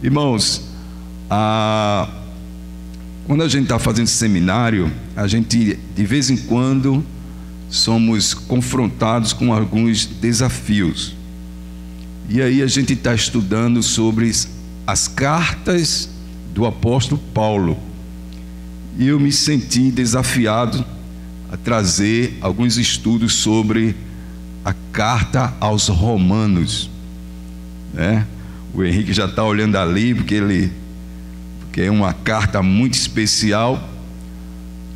Irmãos, quando a gente está fazendo seminário, a gente de vez em quando somos confrontados com alguns desafios. E aí a gente está estudando sobre as cartas do apóstolo Paulo. E eu me senti desafiado a trazer alguns estudos sobre a carta aos Romanos, né? O Henrique já está olhando ali, porque é uma carta muito especial.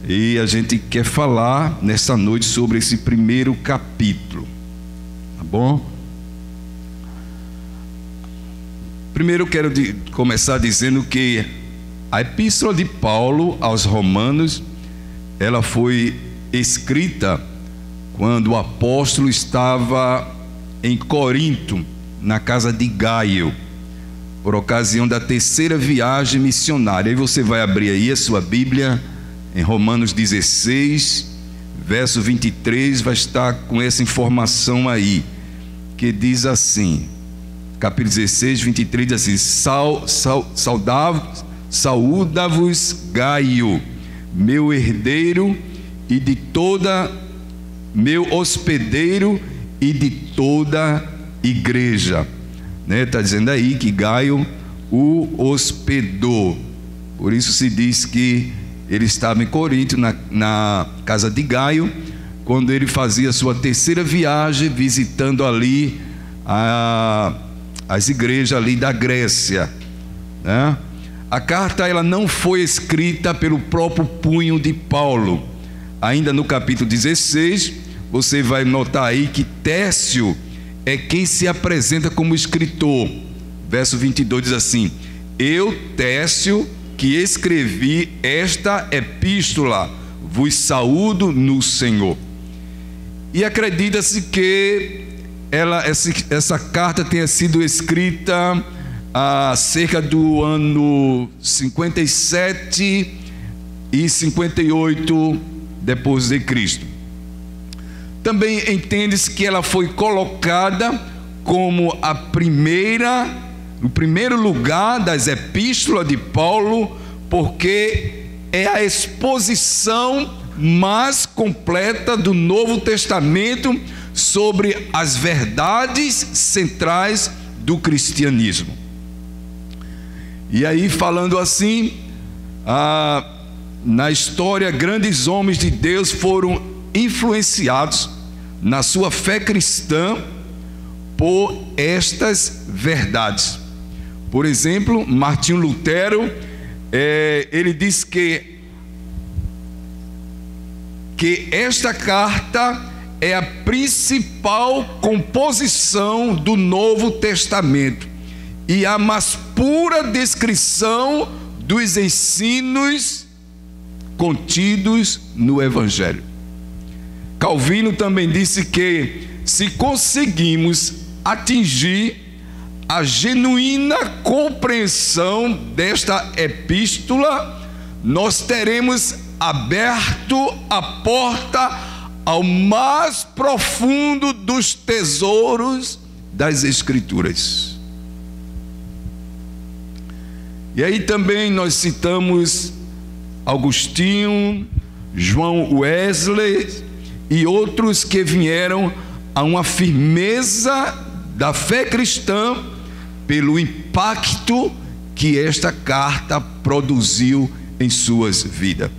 E a gente quer falar nessa noite sobre esse primeiro capítulo, tá bom? Primeiro eu quero começar dizendo que a epístola de Paulo aos Romanos, ela foi escrita quando o apóstolo estava em Corinto, na casa de Gaio, por ocasião da terceira viagem missionária. Aí você vai abrir aí a sua Bíblia em Romanos 16, verso 23, vai estar com essa informação aí, que diz assim, capítulo 16, 23, diz assim: saúda-vos Gaio, meu herdeiro e de toda, meu hospedeiro e de toda igreja, né? Está dizendo aí que Gaio o hospedou, por isso se diz que ele estava em Corinto, na casa de Gaio, quando ele fazia sua terceira viagem, visitando ali as igrejas ali da Grécia, né? A carta ela não foi escrita pelo próprio punho de Paulo. Ainda no capítulo 16, você vai notar aí que Tércio é quem se apresenta como escritor. Verso 22 diz assim: eu, Tércio, que escrevi esta epístola, vos saúdo no Senhor. E acredita-se que essa carta tenha sido escrita cerca do ano 57 e 58 depois de Cristo. Também entende-se que ela foi colocada como o primeiro lugar das epístolas de Paulo, porque é a exposição mais completa do Novo Testamento sobre as verdades centrais do cristianismo. E aí, falando assim, na história, grandes homens de Deus foram influenciados na sua fé cristã por estas verdades. Por exemplo, Martinho Lutero, ele diz que esta carta é a principal composição do Novo Testamento e a mais pura descrição dos ensinos contidos no Evangelho. Calvino também disse que se conseguimos atingir a genuína compreensão desta epístola, nós teremos aberto a porta ao mais profundo dos tesouros das Escrituras. E aí também nós citamos Agostinho, João Wesley e outros que vieram a uma firmeza da fé cristã pelo impacto que esta carta produziu em suas vidas.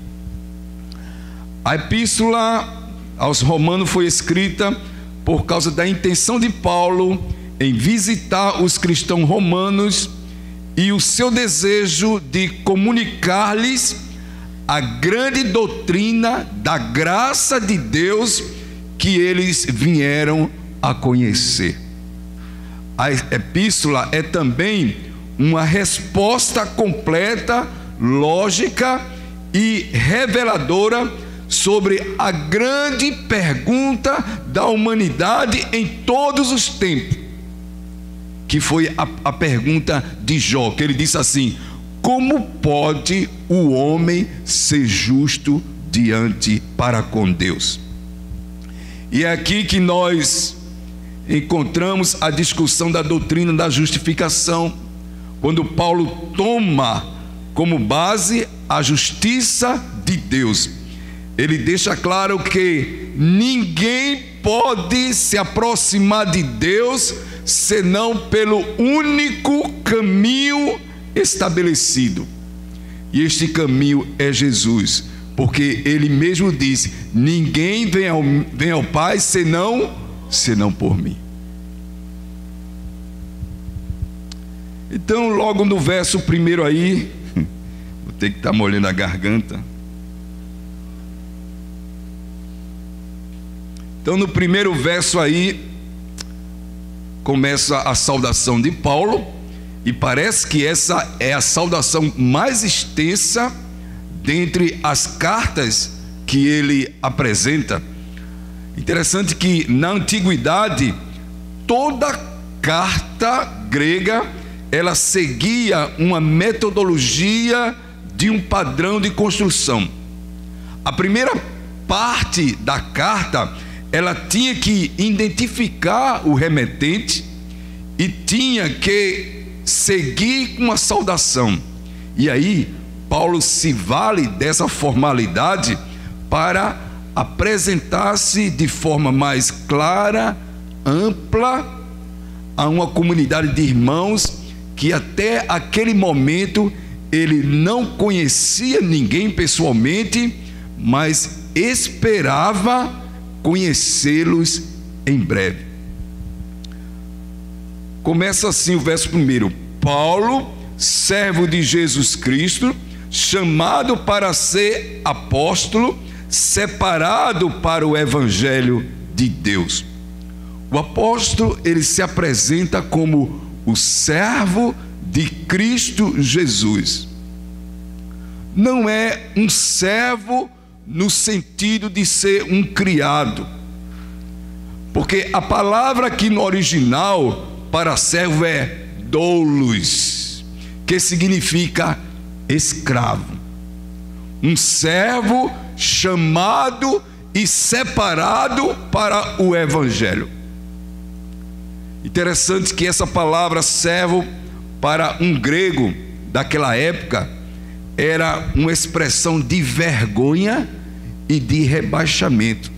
A epístola aos Romanos foi escrita por causa da intenção de Paulo em visitar os cristãos romanos e o seu desejo de comunicar-lhes a grande doutrina da graça de Deus que eles vieram a conhecer. A epístola é também uma resposta completa, lógica e reveladora sobre a grande pergunta da humanidade em todos os tempos, que foi a pergunta de Jó, que ele disse assim: como pode o homem ser justo para com Deus? E é aqui que nós encontramos a discussão da doutrina da justificação, quando Paulo toma como base a justiça de Deus. Ele deixa claro que ninguém pode se aproximar de Deus senão pelo único caminho estabelecido. E este caminho é Jesus, porque ele mesmo disse: ninguém vem ao Pai senão por mim. Então, logo no verso primeiro aí, vou ter que estar molhando a garganta. Então, no primeiro verso aí, começa a saudação de Paulo, e parece que essa é a saudação mais extensa dentre as cartas que ele apresenta. Interessante que na antiguidade, toda carta grega, ela seguia uma metodologia de um padrão de construção. A primeira parte da carta, ela tinha que identificar o remetente e tinha que seguir com uma saudação. E aí Paulo se vale dessa formalidade para apresentar-se de forma mais clara, ampla, a uma comunidade de irmãos que até aquele momento ele não conhecia ninguém pessoalmente, mas esperava conhecê-los em breve. Começa assim o verso 1: Paulo, servo de Jesus Cristo, chamado para ser apóstolo, separado para o evangelho de Deus. O apóstolo, ele se apresenta como o servo de Cristo Jesus. Não é um servo no sentido de ser um criado, porque a palavra aqui no original para servo é doulos, que significa escravo. Um servo chamado e separado para o evangelho. Interessante que essa palavra servo, para um grego daquela época, era uma expressão de vergonha e de rebaixamento.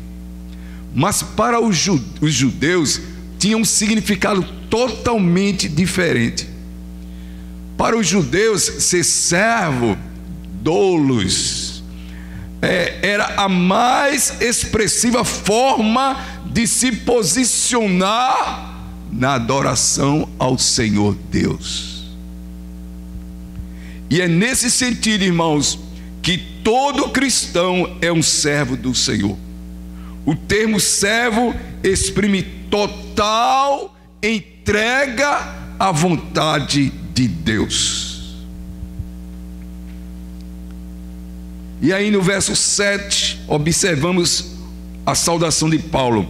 Mas para os judeus tinha um significado totalmente diferente. Para os judeus, ser servo, doulos, era a mais expressiva forma de se posicionar na adoração ao Senhor Deus. E é nesse sentido, irmãos, que todo cristão é um servo do Senhor. O termo servo exprime total entrega à vontade de Deus. E aí no verso 7, observamos a saudação de Paulo: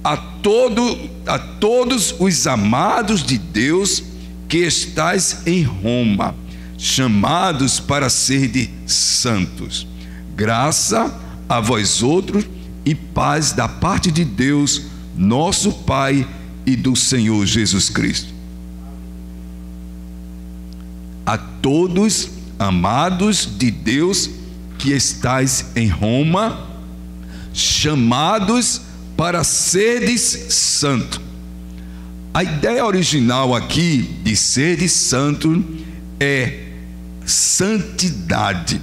a todos os amados de Deus que estais em Roma, chamados para serdes santos, graça a vós outros e paz da parte de Deus, nosso Pai, e do Senhor Jesus Cristo. A todos amados de Deus que estais em Roma, chamados para seres santo. A ideia original aqui de seres santo é santidade.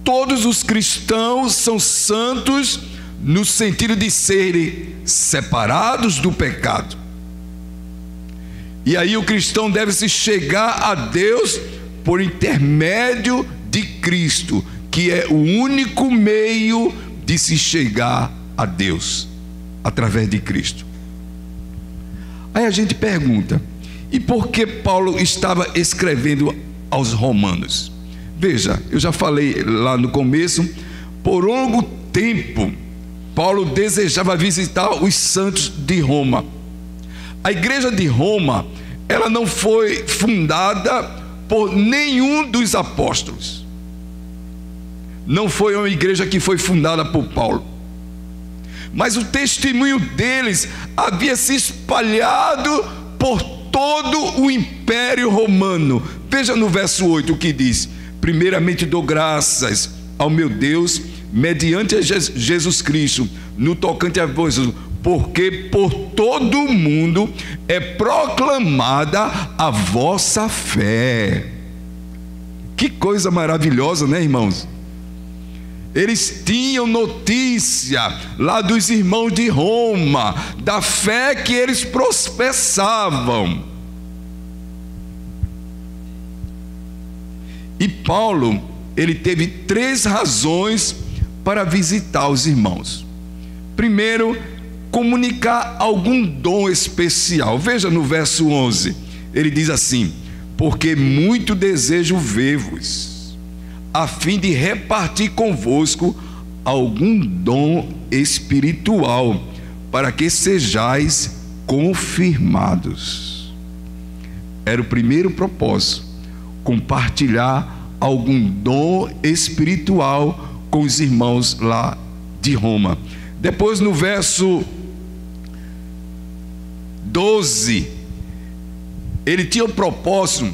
Todos os cristãos são santos no sentido de serem separados do pecado. E aí o cristão deve se chegar a Deus por intermédio de Cristo, que é o único meio de se chegar a Deus, através de Cristo. Aí a gente pergunta: e por que Paulo estava escrevendo aos romanos? Veja, eu já falei lá no começo, por longo tempo Paulo desejava visitar os santos de Roma. A igreja de Roma, ela não foi fundada por nenhum dos apóstolos. Não foi uma igreja que foi fundada por Paulo, mas o testemunho deles havia se espalhado por todo o Império Romano. Veja no verso 8 o que diz: primeiramente dou graças ao meu Deus, mediante Jesus Cristo, no tocante a vós, porque por todo o mundo é proclamada a vossa fé. Que coisa maravilhosa, né, irmãos? Eles tinham notícia lá dos irmãos de Roma, da fé que eles professavam. E Paulo, ele teve 3 razões para visitar os irmãos. Primeiro, comunicar algum dom especial. Veja no verso 11, ele diz assim: porque muito desejo ver-vos, a fim de repartir convosco algum dom espiritual, para que sejais confirmados. Era o primeiro propósito, compartilhar algum dom espiritual com os irmãos lá de Roma. Depois, no verso 12, ele tinha o propósito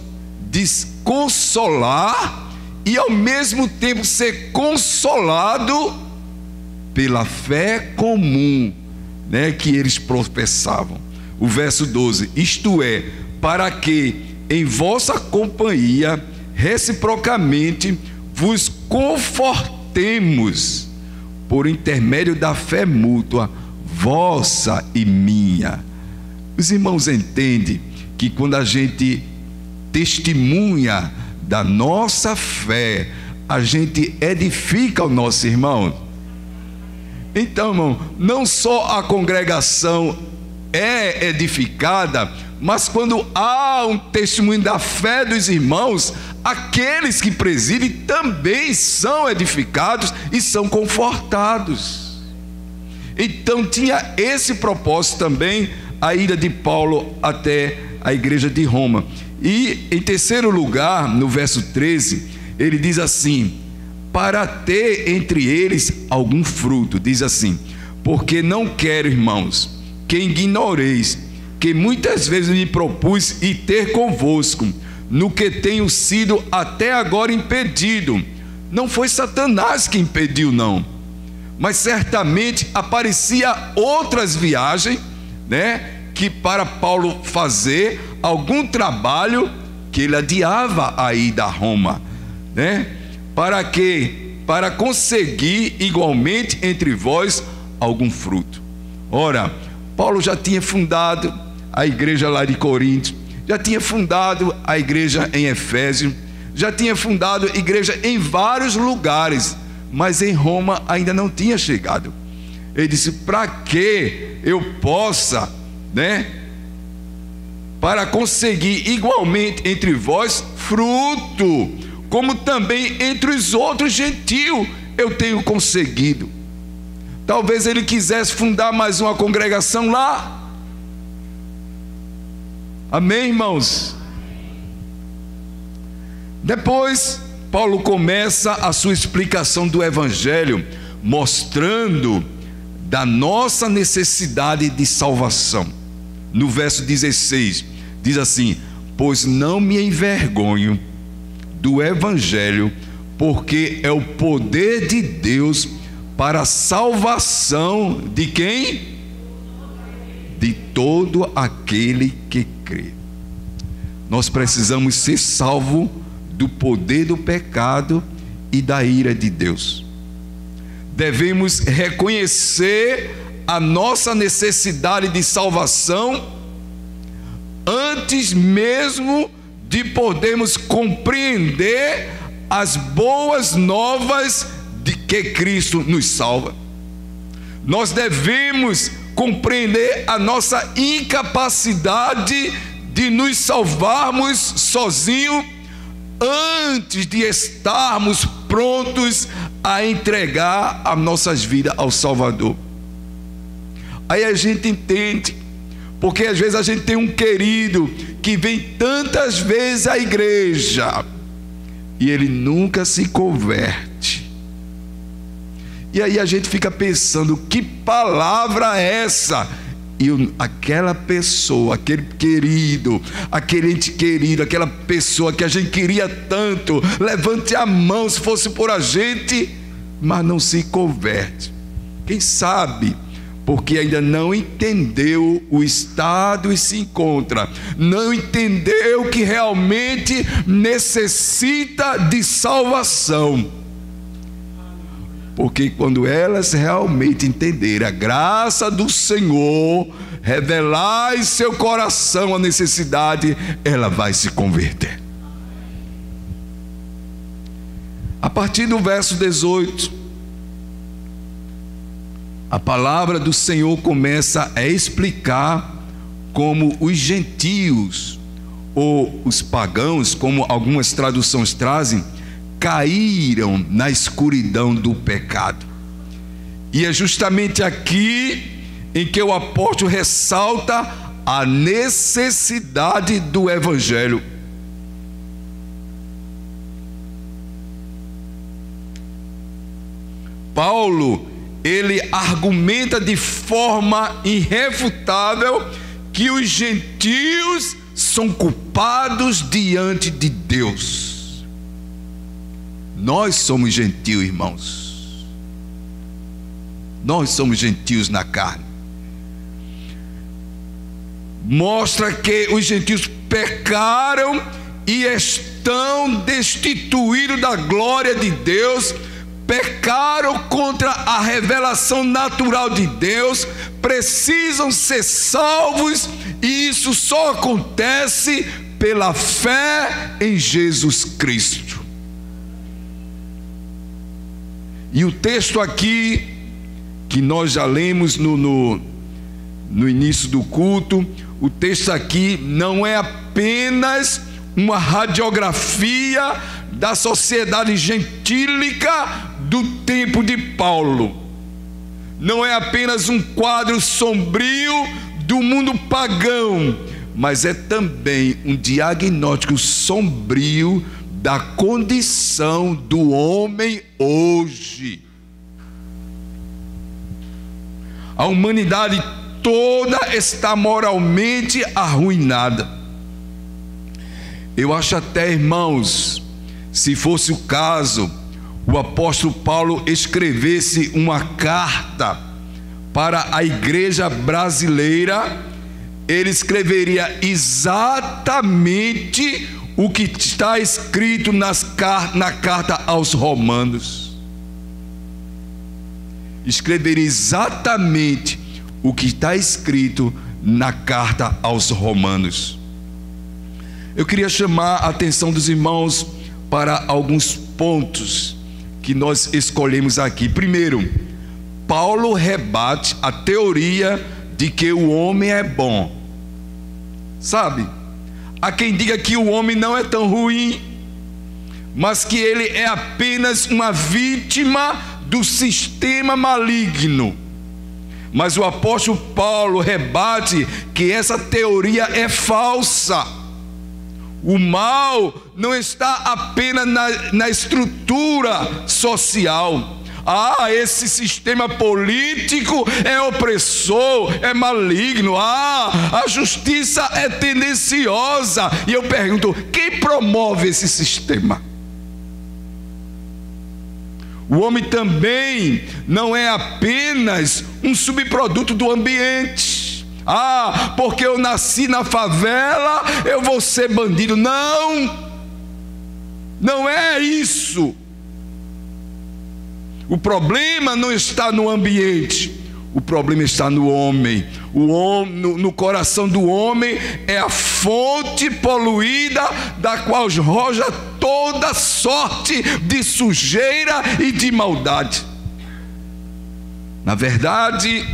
de consolar e ao mesmo tempo ser consolado pela fé comum, né, que eles professavam. O verso 12: isto é, para que em vossa companhia reciprocamente vos confortemos por intermédio da fé mútua, vossa e minha. Os irmãos entendem que quando a gente testemunha da nossa fé, a gente edifica o nosso irmão. Então, irmão, não só a congregação é edificada, mas quando há um testemunho da fé dos irmãos, aqueles que presidem também são edificados e são confortados. Então tinha esse propósito também a ida de Paulo até a igreja de Roma. E em terceiro lugar, no verso 13, ele diz assim: para ter entre eles algum fruto. Diz assim: porque não quero, irmãos, que ignoreis que muitas vezes me propus ir ter convosco, no que tenho sido até agora impedido. Não foi Satanás que impediu, não, mas certamente aparecia outras viagens, né, que para Paulo fazer algum trabalho que ele adiava a ida a Roma, né? Para quê? Para conseguir igualmente entre vós algum fruto. Ora, Paulo já tinha fundado a igreja lá de Corinto, já tinha fundado a igreja em Efésio, já tinha fundado a igreja em vários lugares, mas em Roma ainda não tinha chegado. Ele disse: para que eu possa, né, para conseguir igualmente entre vós fruto, como também entre os outros gentios eu tenho conseguido. Talvez ele quisesse fundar mais uma congregação lá. Amém, irmãos? Depois, Paulo começa a sua explicação do Evangelho, mostrando da nossa necessidade de salvação. No verso 16, diz assim: pois não me envergonho do Evangelho, porque é o poder de Deus para a salvação de quem? De todo aquele que crê. Nós precisamos ser salvos do poder do pecado e da ira de Deus. Devemos reconhecer a nossa necessidade de salvação antes mesmo de podermos compreender as boas novas de que Cristo nos salva. Nós devemos compreender a nossa incapacidade de nos salvarmos sozinhos antes de estarmos prontos a entregar as nossas vidas ao Salvador. Aí a gente entende, porque às vezes a gente tem um querido que vem tantas vezes à igreja e ele nunca se converte. E aí a gente fica pensando: que palavra é essa? aquela pessoa, aquele querido, aquele ente querido, aquela pessoa que a gente queria tanto, levante a mão se fosse por a gente, mas não se converte. Quem sabe porque ainda não entendeu o estado e se encontra, não entendeu que realmente necessita de salvação. Porque quando elas realmente entenderem a graça do Senhor, revelar em seu coração a necessidade, ela vai se converter. A partir do verso 18, a palavra do Senhor começa a explicar como os gentios, ou os pagãos, como algumas traduções trazem, caíram na escuridão do pecado. E é justamente aqui em que o apóstolo ressalta a necessidade do Evangelho. Paulo, ele argumenta de forma irrefutável que os gentios são culpados diante de Deus. Nós somos gentios, irmãos. Nós somos gentios na carne. Mostra que os gentios pecaram e estão destituídos da glória de Deus, pecaram contra a revelação natural de Deus, precisam ser salvos, e isso só acontece pela fé em Jesus Cristo. E o texto aqui, que nós já lemos no início do culto, o texto aqui não é apenas uma radiografia da sociedade gentílica do tempo de Paulo, não é apenas um quadro sombrio do mundo pagão, mas é também um diagnóstico sombrio da condição do homem hoje. A humanidade toda está moralmente arruinada. Eu acho até, irmãos, se fosse o caso, o apóstolo Paulo escrevesse uma carta para a igreja brasileira, ele escreveria exatamente o que está escrito na carta aos Romanos. Escreveria exatamente o que está escrito na carta aos Romanos. Eu queria chamar a atenção dos irmãos para alguns pontos que nós escolhemos aqui. Primeiro, Paulo rebate a teoria de que o homem é bom. Sabe? Há quem diga que o homem não é tão ruim, mas que ele é apenas uma vítima do sistema maligno. Mas o apóstolo Paulo rebate que essa teoria é falsa. O mal não está apenas na estrutura social. Esse sistema político é opressor, é maligno. A justiça é tendenciosa. E eu pergunto, quem promove esse sistema? O homem também não é apenas um subproduto do ambiente. Porque eu nasci na favela, eu vou ser bandido. Não, não é isso. O problema não está no ambiente, o problema está no homem. No coração do homem é a fonte poluída da qual roja toda sorte de sujeira e de maldade. Na verdade,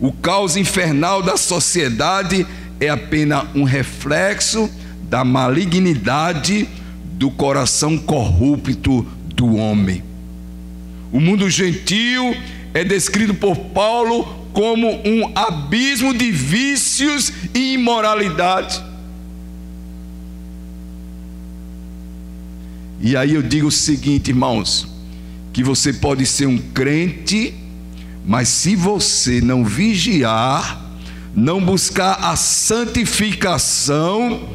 o caos infernal da sociedade é apenas um reflexo da malignidade do coração corrupto do homem. O mundo gentil é descrito por Paulo como um abismo de vícios e imoralidade. E aí eu digo o seguinte, irmãos, que você pode ser um crente, mas se você não vigiar, não buscar a santificação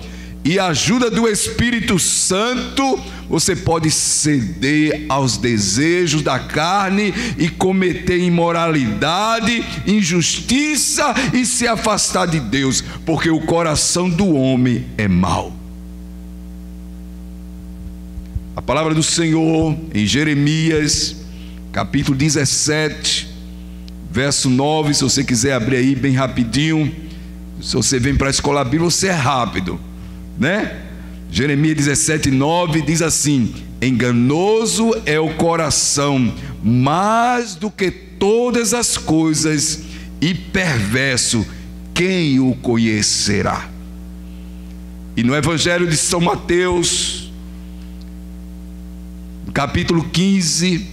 e a ajuda do Espírito Santo, você pode ceder aos desejos da carne e cometer imoralidade, injustiça e se afastar de Deus, porque o coração do homem é mau. A palavra do Senhor em Jeremias, capítulo 17, verso 9, se você quiser abrir aí bem rapidinho. Se você vem para a escola bíblica, você é rápido, né? Jeremias 17, 9 diz assim: enganoso é o coração mais do que todas as coisas, e perverso, quem o conhecerá? E no Evangelho de São Mateus, capítulo 15,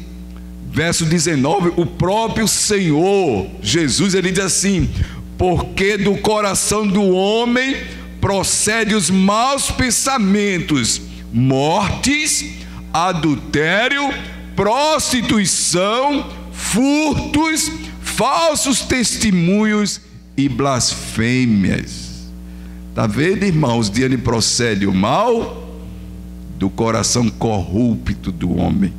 verso 19, o próprio Senhor Jesus, ele diz assim: porque do coração do homem procede os maus pensamentos, mortes, adultério, prostituição, furtos, falsos testemunhos e blasfêmias. Está vendo, irmãos, de onde procede o mal? Do coração corrupto do homem.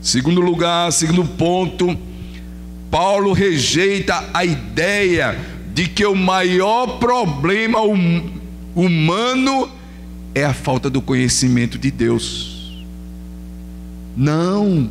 Segundo lugar, segundo ponto, Paulo rejeita a ideia de que o maior problema humano é a falta do conhecimento de Deus. Não.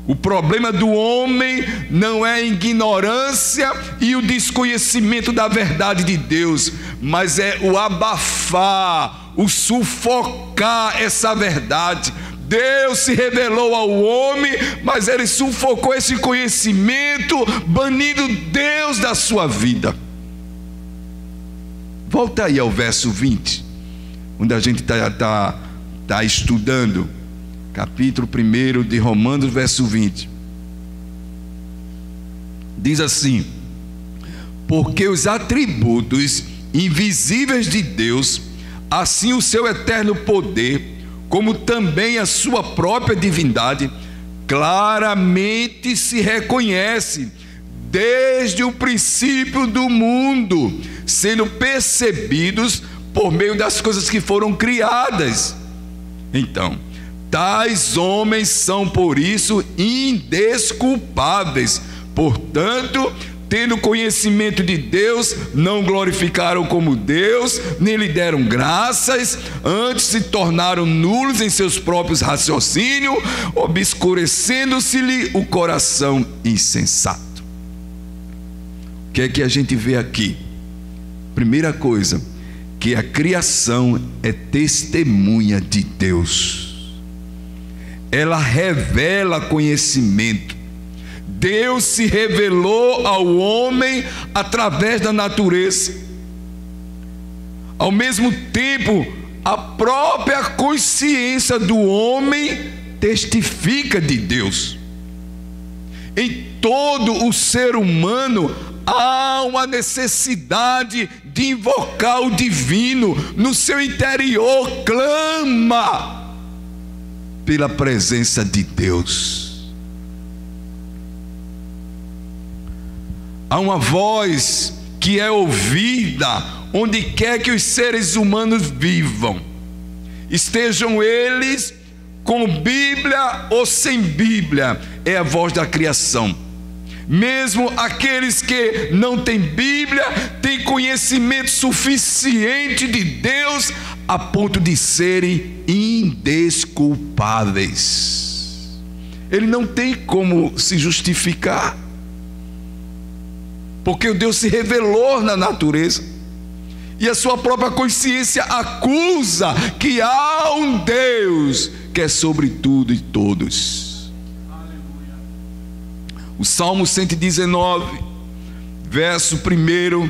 O problema do homem não é a ignorância e o desconhecimento da verdade de Deus, mas é o abafar, o sufocar essa verdade. Deus se revelou ao homem, mas ele sufocou esse conhecimento, banindo Deus da sua vida. Volta aí ao verso 20, onde a gente está estudando, capítulo 1 de Romanos, verso 20. Diz assim: porque os atributos invisíveis de Deus, assim o seu eterno poder, como também a sua própria divindade, claramente se reconhece desde o princípio do mundo, sendo percebidos por meio das coisas que foram criadas. Então, tais homens são por isso indesculpáveis. Portanto, tendo conhecimento de Deus, não glorificaram como Deus, nem lhe deram graças, antes se tornaram nulos em seus próprios raciocínios, obscurecendo-se-lhe o coração insensato. O que é que a gente vê aqui? Primeira coisa, que a criação é testemunha de Deus. Ela revela conhecimento. Deus se revelou ao homem através da natureza. Ao mesmo tempo, a própria consciência do homem testifica de Deus. Em todo o ser humano há uma necessidade de invocar o divino. No seu interior clama pela presença de Deus. Há uma voz que é ouvida onde quer que os seres humanos vivam, estejam eles com Bíblia ou sem Bíblia. É a voz da criação. Mesmo aqueles que não têm Bíblia têm conhecimento suficiente de Deus a ponto de serem indesculpáveis. Ele não tem como se justificar, porque o Deus se revelou na natureza, e a sua própria consciência acusa que há um Deus que é sobre tudo e todos. Aleluia. O Salmo 119, verso 1,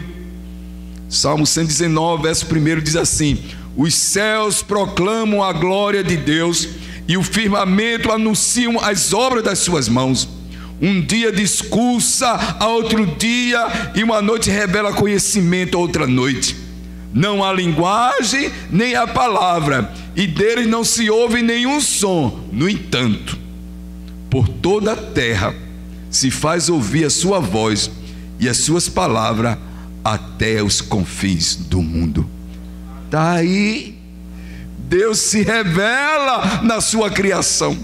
Salmo 119, verso 1 diz assim: os céus proclamam a glória de Deus, e o firmamento anunciam as obras das suas mãos. Um dia discursa a outro dia, e uma noite revela conhecimento a outra noite. Não há linguagem, nem há palavra, e deles não se ouve nenhum som. No entanto, por toda a terra se faz ouvir a sua voz, e as suas palavras até os confins do mundo. Está aí, Deus se revela na sua criação.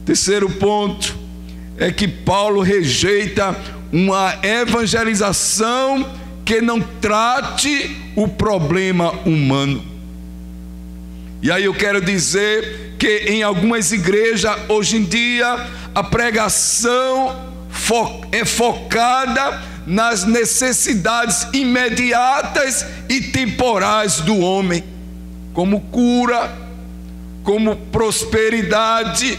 Terceiro ponto é que Paulo rejeita uma evangelização que não trate o problema humano. E aí eu quero dizer que em algumas igrejas hoje em dia a pregação é focada nas necessidades imediatas e temporais do homem, como cura, como prosperidade,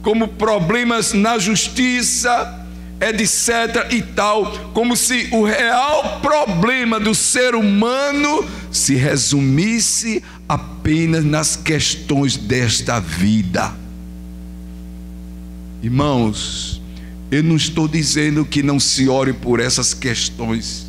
como problemas na justiça, etc. e tal, como se o real problema do ser humano se resumisse apenas nas questões desta vida. Irmãos, eu não estou dizendo que não se ore por essas questões,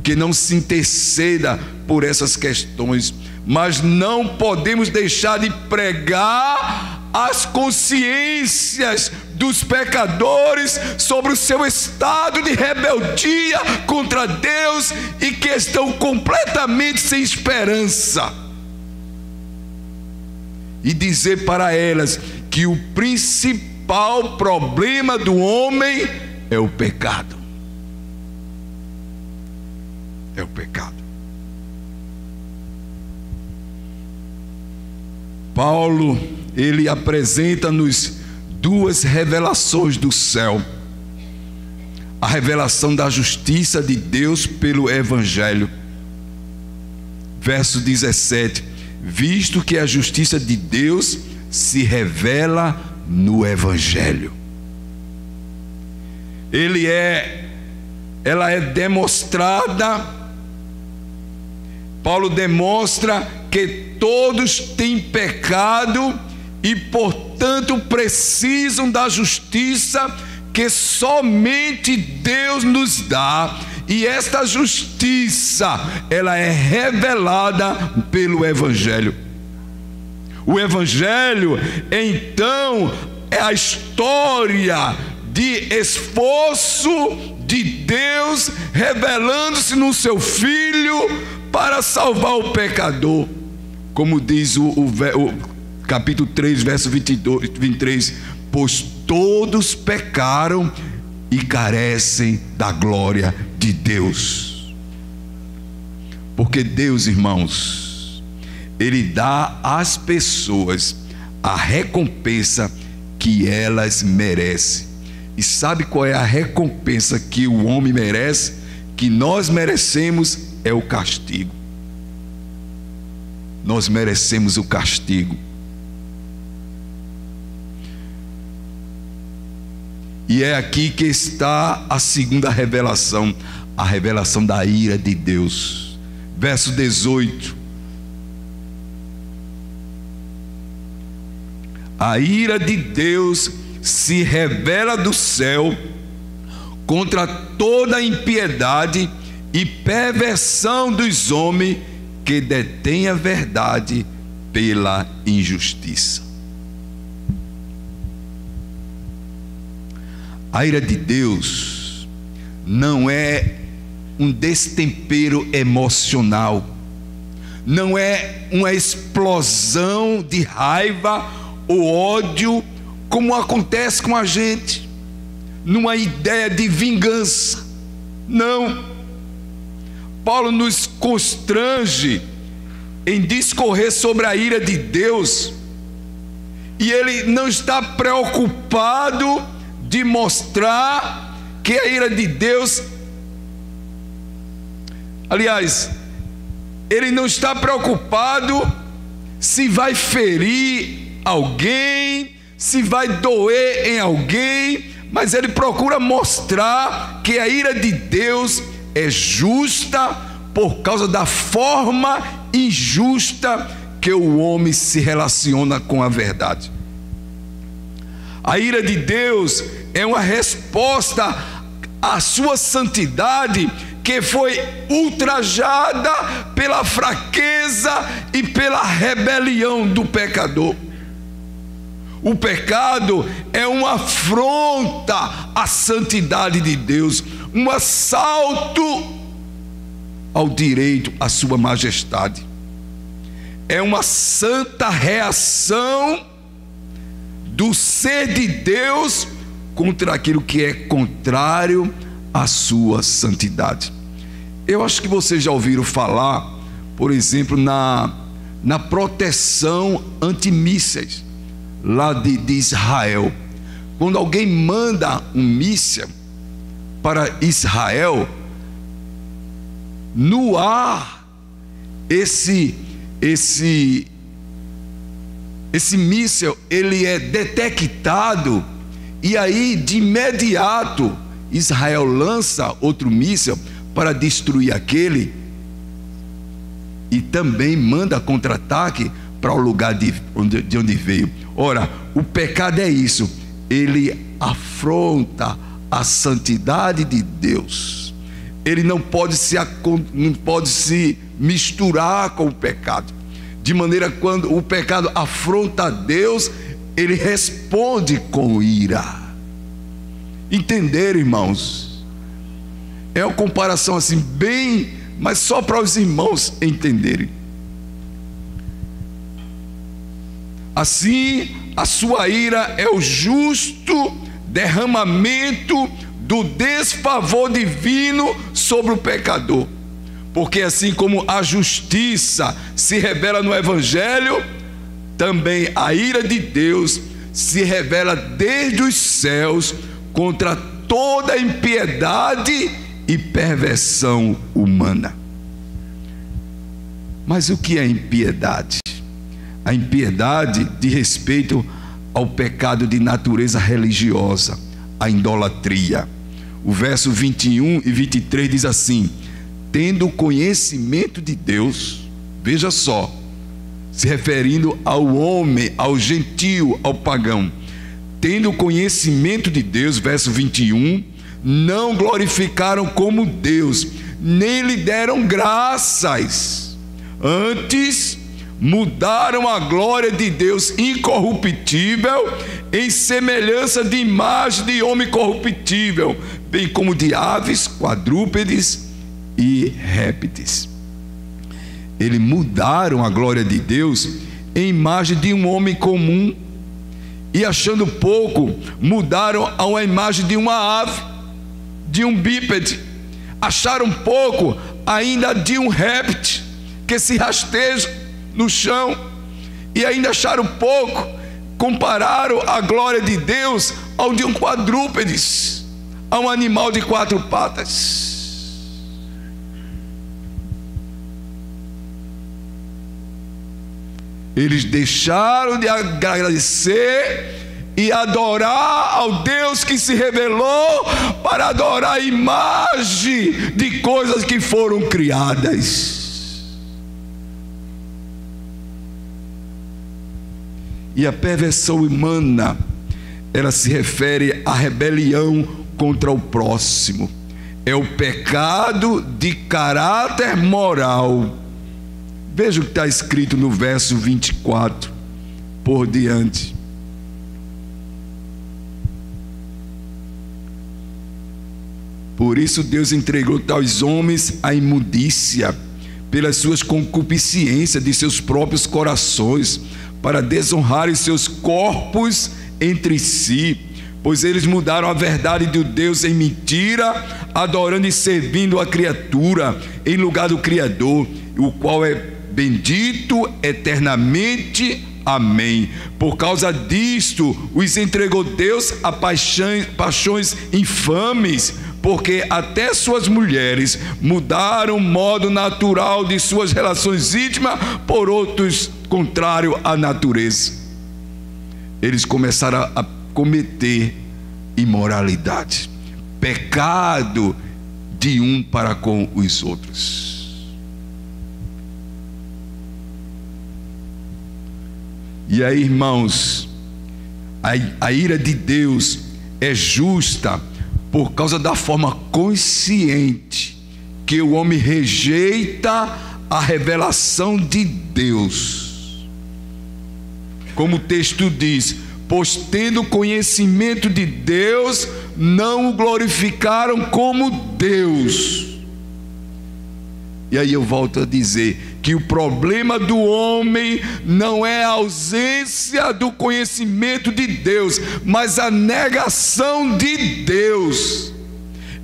que não se interceda por essas questões, mas não podemos deixar de pregar as consciências dos pecadores sobre o seu estado de rebeldia contra Deus e que estão completamente sem esperança, e dizer para elas que o principal problema do homem é o pecado. É o pecado. Paulo, ele apresenta-nos duas revelações do céu: a revelação da justiça de Deus pelo Evangelho. Verso 17: visto que a justiça de Deus se revela no Evangelho. Ela é demonstrada. Paulo demonstra que todos têm pecado e, portanto, precisam da justiça que somente Deus nos dá. E esta justiça, ela é revelada pelo Evangelho. O Evangelho, então, é a história de esforço de Deus revelando-se no seu Filho para salvar o pecador. Como diz o capítulo 3, verso 23, pois todos pecaram e carecem da glória de Deus. Porque Deus, irmãos, Ele dá às pessoas a recompensa que elas merecem. E sabe qual é a recompensa que o homem merece? Que nós merecemos é o castigo. Nós merecemos o castigo. E é aqui que está a segunda revelação, a revelação da ira de Deus. Verso 18: a ira de Deus se revela do céu contra toda a impiedade e perversão dos homens que detêm a verdade pela injustiça. A ira de Deus não é um destempero emocional, não é uma explosão de raiva ou ódio, como acontece com a gente, numa ideia de vingança. Não. Paulo nos constrange em discorrer sobre a ira de Deus, e ele não está preocupado de mostrar que a ira de Deus, aliás, ele não está preocupado se vai ferir alguém, se vai doer em alguém, mas ele procura mostrar que a ira de Deus é justa por causa da forma injusta que o homem se relaciona com a verdade. A ira de Deus é uma resposta à sua santidade, que foi ultrajada pela fraqueza e pela rebelião do pecador. O pecado é uma afronta à santidade de Deus, um assalto ao direito, à sua majestade. É uma santa reação do ser de Deus contra aquilo que é contrário à sua santidade. Eu acho que vocês já ouviram falar, por exemplo, na proteção antimísseis lá de Israel. Quando alguém manda um míssil para Israel, no ar, esse míssil, ele é detectado, e aí de imediato Israel lança outro míssil para destruir aquele, e também manda contra-ataque para o lugar de onde veio. Ora, o pecado é isso, ele afronta a santidade de Deus. Ele não pode se misturar com o pecado, de maneira que quando o pecado afronta a Deus, ele responde com ira. Entenderam, irmãos? É uma comparação assim bem, mas só para os irmãos entenderem. Assim, a sua ira é o justo derramamento do desfavor divino sobre o pecador. Porque assim como a justiça se revela no Evangelho, também a ira de Deus se revela desde os céus contra toda impiedade e perversão humana. Mas o que é impiedade? A impiedade diz respeito ao pecado de natureza religiosa, a idolatria. O verso 21 e 23 diz assim: tendo conhecimento de Deus, veja só, se referindo ao homem, ao gentio, ao pagão, tendo conhecimento de Deus, verso 21, não glorificaram como Deus, nem lhe deram graças, antes mudaram a glória de Deus incorruptível em semelhança de imagem de homem corruptível, bem como de aves, quadrúpedes e répteis. Eles mudaram a glória de Deus em imagem de um homem comum, e achando pouco, mudaram a uma imagem de uma ave, de um bípede. Acharam pouco ainda de um réptil que se rasteja no chão, e ainda acharam pouco, compararam a glória de Deus ao de um quadrúpede, a um animal de 4 patas. Eles deixaram de agradecer e adorar ao Deus que se revelou, para adorar a imagem de coisas que foram criadas. E a perversão humana, ela se refere à rebelião contra o próximo. É o pecado de caráter moral. Veja o que está escrito no verso 24 por diante. Por isso Deus entregou tais homens à imundícia, pelas suas concupiscências de seus próprios corações, para desonrarem seus corpos entre si, pois eles mudaram a verdade de Deus em mentira, adorando e servindo a criatura em lugar do Criador, o qual é bendito eternamente. Amém. Por causa disto os entregou Deus a paixões infames, porque até suas mulheres mudaram o modo natural de suas relações íntimas por outros contrário à natureza. Eles começaram a cometer imoralidade, pecado de um para com os outros. E aí, irmãos, a ira de Deus é justa por causa da forma consciente que o homem rejeita a revelação de Deus. Como o texto diz: pois tendo conhecimento de Deus, não o glorificaram como Deus. E aí eu volto a dizer que o problema do homem não é a ausência do conhecimento de Deus, mas a negação de Deus.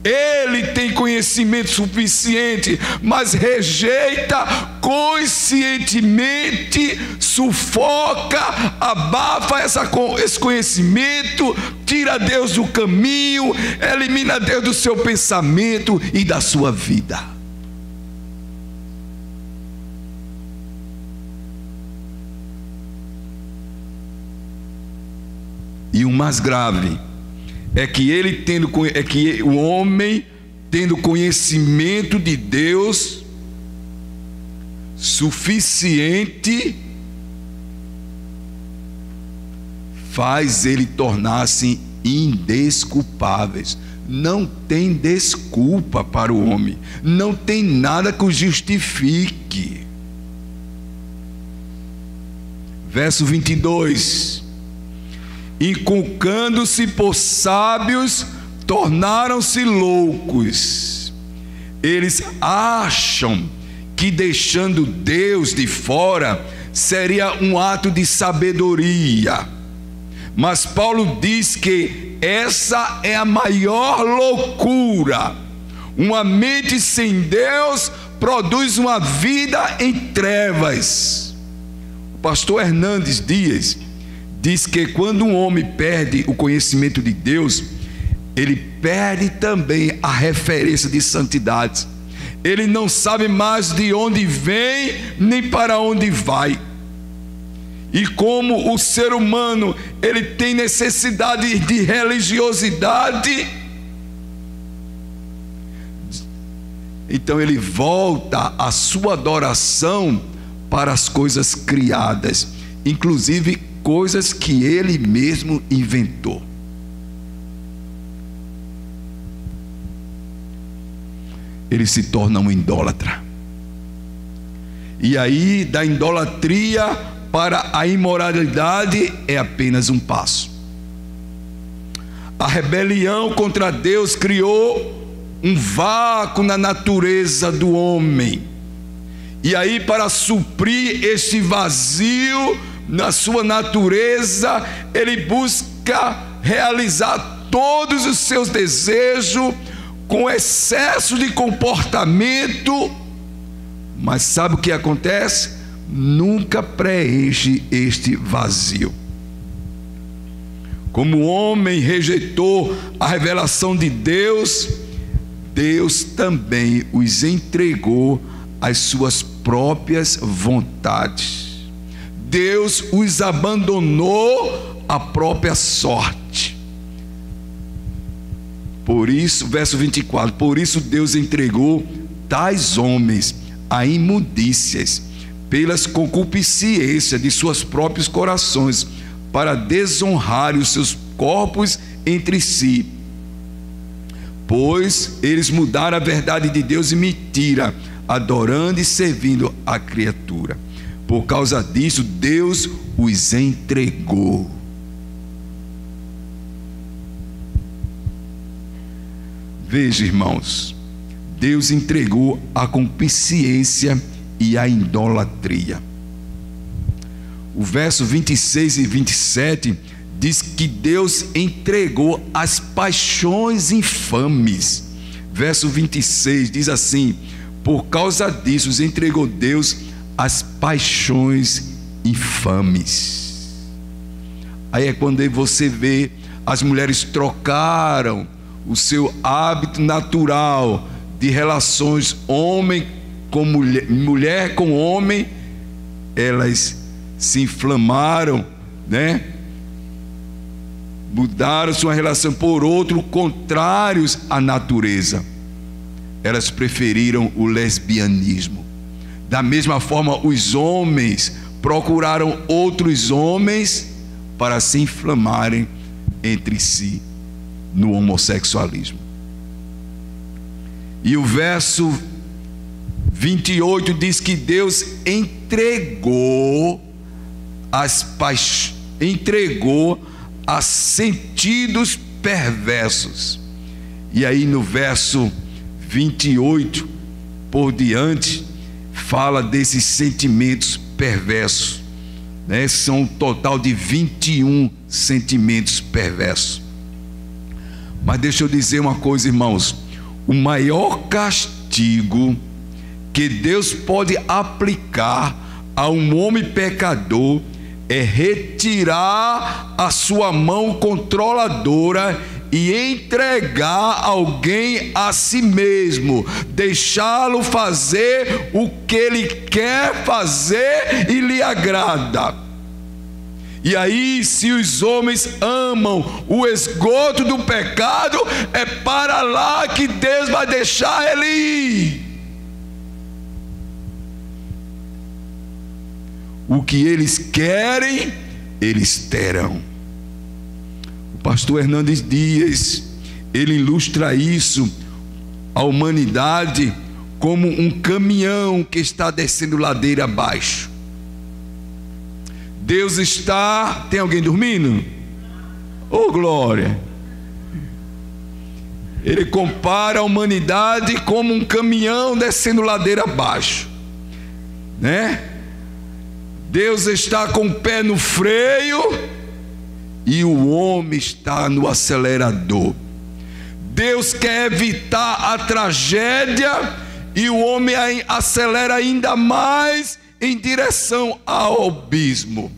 Ele tem conhecimento suficiente, mas rejeita conscientemente, sufoca, abafa esse conhecimento, tira Deus do caminho, elimina Deus do seu pensamento e da sua vida. E o mais grave é que o homem, tendo conhecimento de Deus suficiente, faz ele tornar-se indesculpáveis. Não tem desculpa para o homem, não tem nada que o justifique. Verso 22: inculcando-se por sábios, tornaram-se loucos. Eles acham que deixando Deus de fora seria um ato de sabedoria. Mas Paulo diz que essa é a maior loucura. Uma mente sem Deus produz uma vida em trevas. O pastor Hernandes Dias diz que quando um homem perde o conhecimento de Deus, ele perde também a referência de santidade. Ele não sabe mais de onde vem, nem para onde vai. E como o ser humano, ele tem necessidade de religiosidade, então ele volta a sua adoração para as coisas criadas, inclusive coisas que ele mesmo inventou. Ele se torna um idólatra. E aí, da idolatria para a imoralidade é apenas um passo. A rebelião contra Deus criou um vácuo na natureza do homem. E aí, para suprir esse vazio na sua natureza, ele busca realizar todos os seus desejos com excesso de comportamento, mas sabe o que acontece? Nunca preenche este vazio. Como o homem rejeitou a revelação de Deus, Deus também os entregou às suas próprias vontades. Deus os abandonou à própria sorte. Por isso, verso 24: por isso Deus entregou tais homens a imundícias, pelas concupiscências de seus próprios corações, para desonrarem os seus corpos entre si. Pois eles mudaram a verdade de Deus em mentira, adorando e servindo a criatura. Por causa disso, Deus os entregou. Veja, irmãos, Deus entregou a concupiscência e a idolatria. O verso 26 e 27 diz que Deus entregou as paixões infames. Verso 26 diz assim: por causa disso os entregou Deus as paixões infames. Aí é quando você vê as mulheres trocaram o seu hábito natural de relações homem com mulher, mulher com homem, elas se inflamaram, né? Mudaram sua relação por outro contrários à natureza. Elas preferiram o lesbianismo. Da mesma forma, os homens procuraram outros homens para se inflamarem entre si no homossexualismo. E o verso 28 diz que Deus entregou a sentidos perversos. E aí no verso 28 por diante, fala desses sentimentos perversos, né? São um total de 21 sentimentos perversos. Mas deixa eu dizer uma coisa, irmãos: o maior castigo que Deus pode aplicar a um homem pecador é retirar a sua mão controladora e entregar alguém a si mesmo, deixá-lo fazer o que ele quer fazer e lhe agrada. E aí, se os homens amam o esgoto do pecado, é para lá que Deus vai deixar ele ir. O que eles querem, eles terão. O pastor Hernandes Dias, ele ilustra isso, a humanidade, como um caminhão que está descendo ladeira abaixo. Deus está... Tem alguém dormindo? Oh, glória! Ele compara a humanidade como um caminhão descendo ladeira abaixo, né? Deus está com o pé no freio e o homem está no acelerador. Deus quer evitar a tragédia e o homem acelera ainda mais em direção ao abismo,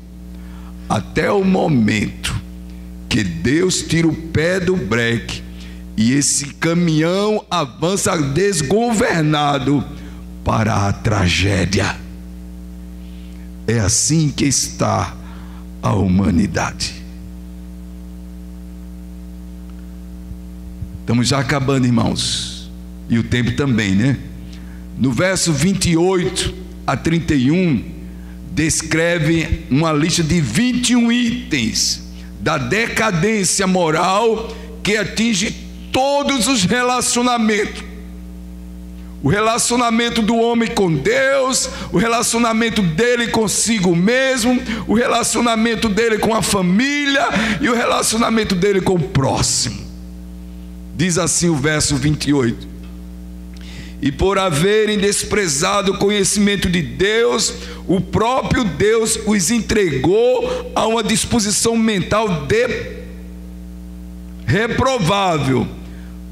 até o momento que Deus tira o pé do breque e esse caminhão avança desgovernado para a tragédia. É assim que está a humanidade. Estamos já acabando, irmãos, e o tempo também, né? No verso 28 a 31, descreve uma lista de 21 itens da decadência moral que atinge todos os relacionamentos. O relacionamento do homem com Deus, o relacionamento dele consigo mesmo, o relacionamento dele com a família e o relacionamento dele com o próximo. Diz assim o verso 28: e por haverem desprezado o conhecimento de Deus, o próprio Deus os entregou a uma disposição mental reprovável,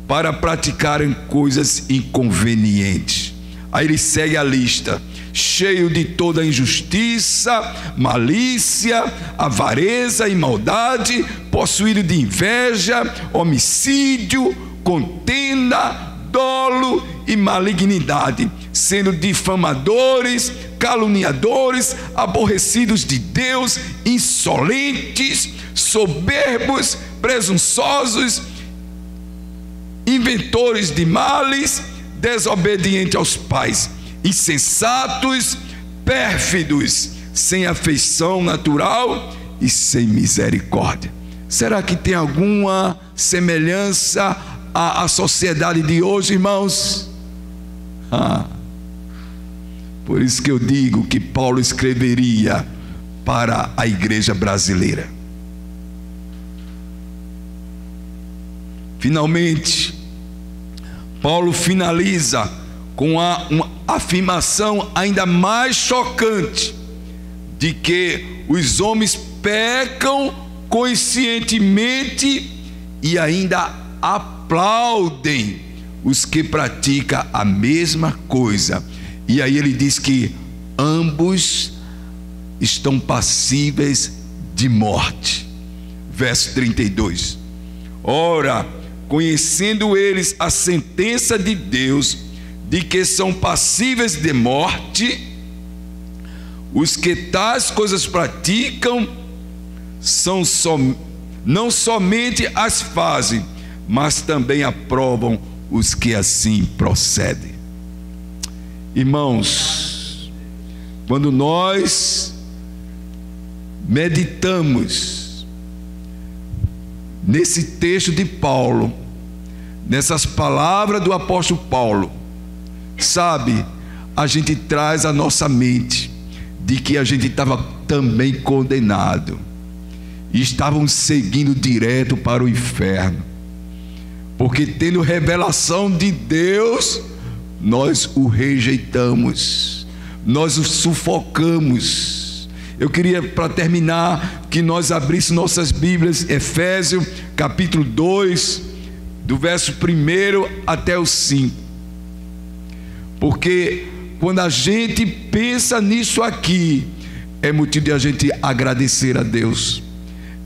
para praticarem coisas inconvenientes. Aí ele segue a lista: cheio de toda injustiça, malícia, avareza e maldade, possuído de inveja, homicídio, contenda, dolo e malignidade, sendo difamadores, caluniadores, aborrecidos de Deus, insolentes, soberbos, presunçosos, inventores de males, desobedientes aos pais, insensatos, pérfidos, sem afeição natural e sem misericórdia. Será que tem alguma semelhança à sociedade de hoje, irmãos? Por isso que eu digo que Paulo escreveria para a igreja brasileira. Finalmente, Paulo finaliza com uma afirmação ainda mais chocante, de que os homens pecam conscientemente e ainda aplaudem os que praticam a mesma coisa. E aí ele diz que ambos estão passíveis de morte. Verso 32: ora, conhecendo eles a sentença de Deus, de que são passíveis de morte, os que tais coisas praticam não somente as fazem, mas também aprovam os que assim procedem. Irmãos, quando nós meditamos nesse texto de Paulo, nessas palavras do apóstolo Paulo, sabe, a gente traz à nossa mente de que a gente estava também condenado, e estavam seguindo direto para o inferno, porque tendo revelação de Deus, nós o rejeitamos, nós o sufocamos. Eu queria, para terminar, que nós abríssemos nossas Bíblias, Efésios capítulo 2, do verso 1 até o 5, porque quando a gente pensa nisso aqui, é motivo de a gente agradecer a Deus,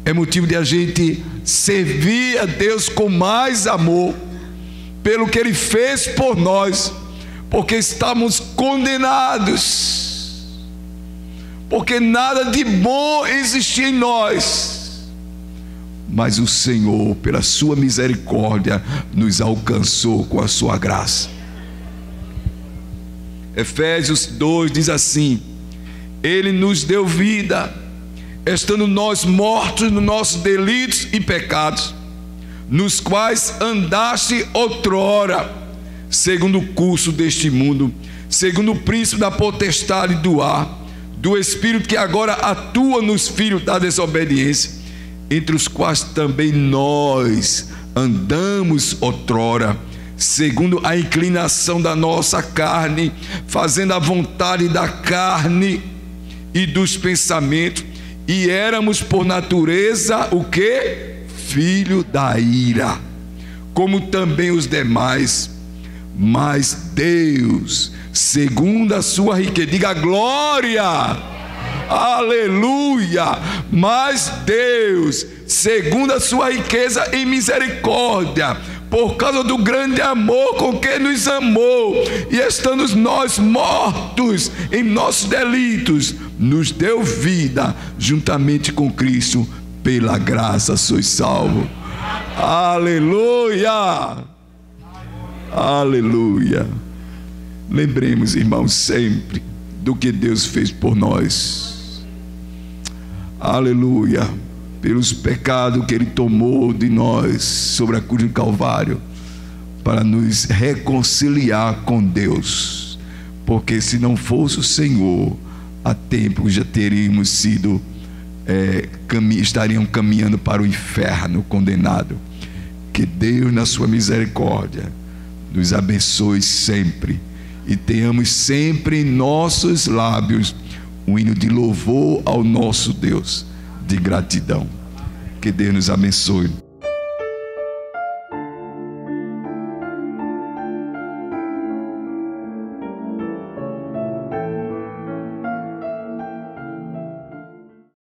é motivo de a gente servir a Deus com mais amor, pelo que Ele fez por nós, porque estamos condenados, porque nada de bom existia em nós, mas o Senhor, pela sua misericórdia, nos alcançou com a sua graça. Efésios 2 diz assim: Ele nos deu vida, estando nós mortos nos nossos delitos e pecados, nos quais andaste outrora, segundo o curso deste mundo, segundo o príncipe da potestade do ar, do espírito que agora atua nos filhos da desobediência, entre os quais também nós andamos outrora, segundo a inclinação da nossa carne, fazendo a vontade da carne e dos pensamentos, e éramos por natureza o quê? Filho da ira, como também os demais. Mas Deus, segundo a sua riqueza, diga glória, aleluia. Mas Deus, segundo a sua riqueza em misericórdia, por causa do grande amor com que nos amou, e estando nós mortos em nossos delitos, nos deu vida juntamente com Cristo, pela graça sois salvos. Aleluia, aleluia. Lembremos, irmãos, sempre do que Deus fez por nós. Aleluia. Pelos pecados que Ele tomou de nós sobre a cruz do Calvário, para nos reconciliar com Deus, porque se não fosse o Senhor, há tempo já teríamos sido estariam caminhando para o inferno, condenado. Que Deus, na sua misericórdia, nos abençoe sempre, e tenhamos sempre em nossos lábios um hino de louvor ao nosso Deus, de gratidão. Que Deus nos abençoe.